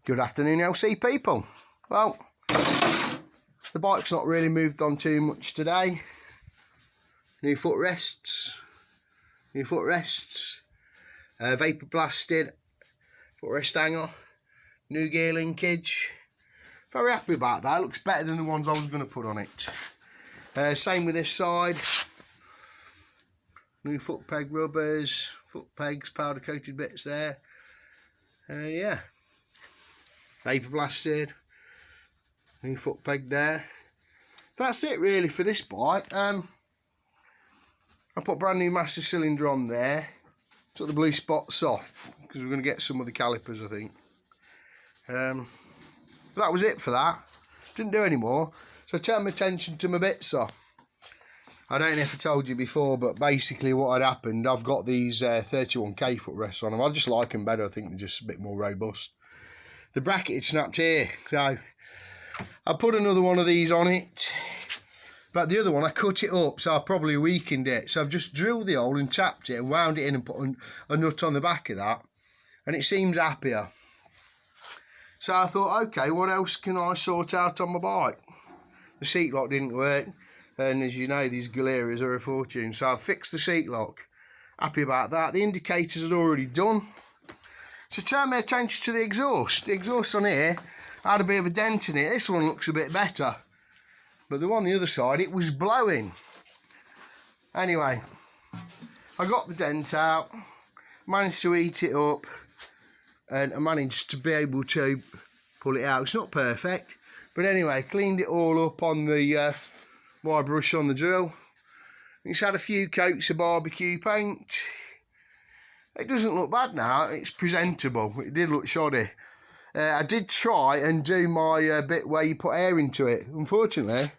Good afternoon, LC people. Well, the bike's not really moved on too much today. New footrests, vapor blasted footrest hanger, new gear linkage. Very happy about that. It looks better than the ones I was going to put on it. Same with this side. New foot peg rubbers, foot pegs, powder coated bits there. Yeah. Vapor blasted, new foot peg there. That's it really for this bike. I put brand new master cylinder on there. Took the blue spots off because we're going to get some of the calipers, I think. But that was it for that. Didn't do any more. So I turned my attention to my bitsa. I don't know if I told you before, but basically what had happened, I've got these 31k footrests on them. I just like them better. I think they're just a bit more robust. The bracket had snapped here, so I put another one of these on it. But the other one, I cut it up, so I probably weakened it. So I've just drilled the hole and tapped it and wound it in and put a nut on the back of that. And it seems happier. So I thought, okay, what else can I sort out on my bike? The seat lock didn't work. And as you know, these Galeras are a fortune. So I fixed the seat lock. Happy about that. The indicators had already done. So turn my attention to the exhaust. The exhaust on here had a bit of a dent in it. This one looks a bit better. But the one on the other side, it was blowing. Anyway, I got the dent out, managed to heat it up, and I managed to be able to pull it out. It's not perfect, but anyway, cleaned it all up on the wire brush on the drill. It's had a few coats of barbecue paint. It doesn't look bad now, it's presentable. It did look shoddy. I did try and do my bit where you put air into it. Unfortunately,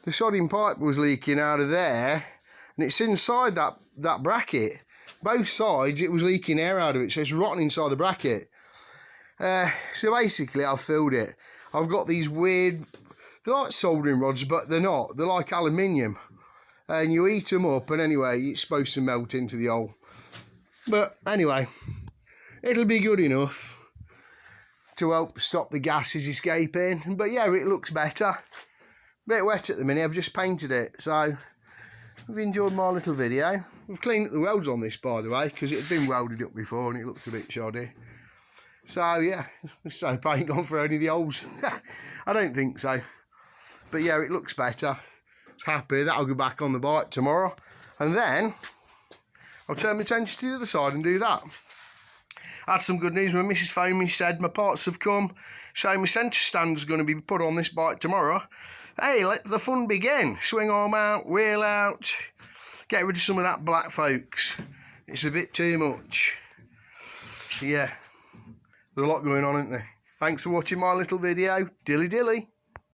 the sodding pipe was leaking out of there, and it's inside that bracket. Both sides, it was leaking air out of it, so it's rotting inside the bracket. So basically, I've filled it. I've got these weird, they're like soldering rods, but they're not. They're like aluminium. And you heat them up, and anyway, it's supposed to melt into the hole. But anyway, it'll be good enough to help stop the gases escaping. But yeah, it looks better. Bit wet at the minute, I've just painted it. So, if you enjoyed my little video. We've cleaned up the welds on this, by the way, because it had been welded up before and it looked a bit shoddy. So yeah, so paint gone for only the holes. I don't think so. But yeah, it looks better. It's happy. That'll go back on the bike tomorrow. And then I'll turn my attention to the other side and do that. I had some good news. My missus phoned me, said my parts have come, so my centre stand's going to be put on this bike tomorrow. Hey, let the fun begin. Swing arm out, wheel out, get rid of some of that black, folks. It's a bit too much. Yeah, there's a lot going on, isn't there? Thanks for watching my little video. Dilly dilly.